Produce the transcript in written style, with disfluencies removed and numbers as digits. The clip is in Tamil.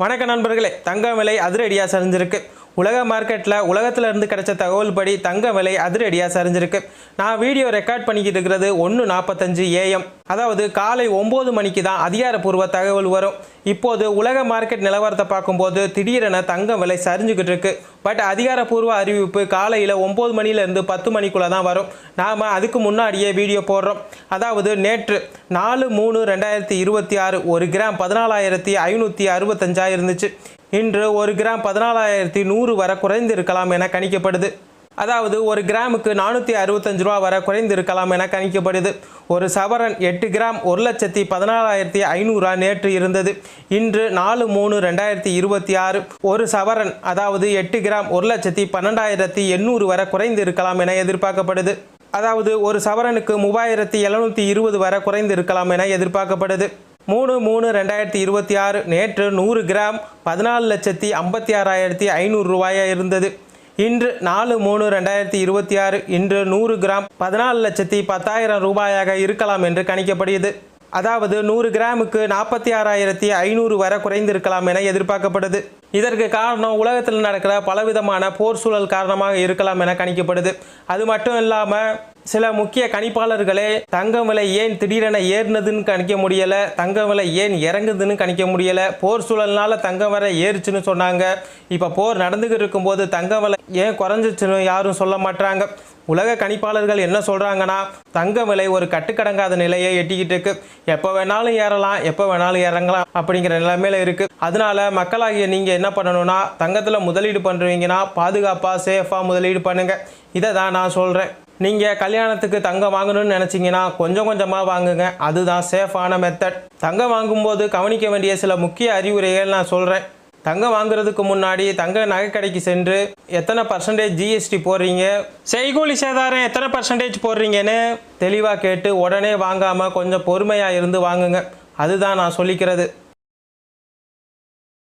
வணக்க நண்பர்களே, தங்க விலை அதிரடியாக சரிஞ்சிருக்கு. உலக மார்க்கெட்டில் உலகத்தில் இருந்து கிடைச்ச தகவல் படி தங்க விலை அதிரடியாக சரிஞ்சிருக்கு. நான் வீடியோ ரெக்கார்ட் பண்ணிக்கிட்டு இருக்கிறது 1:45 AM, அதாவது காலை 9 மணிக்கு தான் அதிகாரப்பூர்வ தகவல் வரும். இப்போது உலக மார்க்கெட் நிலவரத்தை பார்க்கும்போது திடீரென தங்க விலை சரிஞ்சுக்கிட்டு இருக்கு. பட் அதிகாரப்பூர்வ அறிவிப்பு காலையில் 9 மணிலேருந்து 10 மணிக்குள்ளே தான் வரும். நாம் அதுக்கு முன்னாடியே வீடியோ போடுறோம். அதாவது நேற்று 4/3/2026 1 கிராம் 14,565 இருந்துச்சு. இன்று 1 கிராம் 14,100 வரை குறைந்து இருக்கலாம் என கணிக்கப்படுது. அதாவது 1 கிராமுக்கு 465 ரூபா வரை குறைந்து இருக்கலாம் என கணிக்கப்படுது. ஒரு சவரன் 8 கிராம் 1,14,500 நேற்று இருந்தது. இன்று 4/3/2026 ஒரு சவரன் அதாவது 8 கிராம் 1,12,800 வரை குறைந்து இருக்கலாம் என எதிர்பார்க்கப்படுது. அதாவது ஒரு சவரனுக்கு 3,720 வரை குறைந்து இருக்கலாம் என எதிர்பார்க்கப்படுது. 3/3/2026 நேற்று 100 கிராம் 14,56,500 ரூபாயாக இருந்தது. இன்று 4/3/2026 இன்று 100 கிராம் 14,10,000 ரூபாயாக இருக்கலாம் என்று கணிக்கப்படுகிறது. அதாவது 100 கிராமுக்கு 46,500 வரை குறைந்திருக்கலாம் என எதிர்பார்க்கப்படுது. இதற்கு காரணம் உலகத்தில் நடக்கிற பலவிதமான போர் சூழல் காரணமாக இருக்கலாம் என கணிக்கப்படுது. அது மட்டும் இல்லாமல் சில முக்கிய கணிப்பாளர்களே தங்கம் விலை ஏன் திடீரென ஏறினதுன்னு கணிக்க முடியலை, தங்கம் விலை ஏன் இறங்குதுன்னு கணிக்க முடியலை, போர் சூழல்னால தங்கம் விலை ஏறிச்சுன்னு சொன்னாங்க. இப்போ போர் நடந்துக்கிட்டு இருக்கும்போது தங்கம் விலை ஏன் குறைஞ்சிச்சுன்னு யாரும் சொல்ல மாட்டாங்க. உலக கணிப்பாளர்கள் என்ன சொல்கிறாங்கன்னா, தங்க விலை ஒரு கட்டுக்கடங்காத நிலையை எட்டிக்கிட்டு இருக்கு. எப்போ வேணாலும் ஏறலாம், எப்போ வேணாலும் இறங்கலாம் அப்படிங்கிற நிலைமையில இருக்குது. அதனால மக்களாகிய நீங்கள் என்ன பண்ணணும்னா, தங்கத்தில் முதலீடு பண்ணுறீங்கன்னா பாதுகாப்பாக சேஃபாக முதலீடு பண்ணுங்கள். இதை தான் நான் சொல்கிறேன். நீங்கள் கல்யாணத்துக்கு தங்கம் வாங்கணும்னு நினச்சிங்கன்னா கொஞ்சம் கொஞ்சமாக வாங்குங்க. அதுதான் சேஃபான மெத்தட். தங்கம் வாங்கும்போது கவனிக்க வேண்டிய சில முக்கிய அறிவுரைகள் நான் சொல்கிறேன். தங்கம் வாங்குறதுக்கு முன்னாடி தங்க நகைக்கடைக்கு சென்று எத்தனை % GST போடுறீங்க, செய்கூலி சேதாரம் எத்தனை % போடுறீங்கன்னு தெளிவாக கேட்டு உடனே வாங்காமல் கொஞ்சம் பொறுமையாக இருந்து வாங்குங்க. அதுதான் நான் சொல்லிக்கிறது.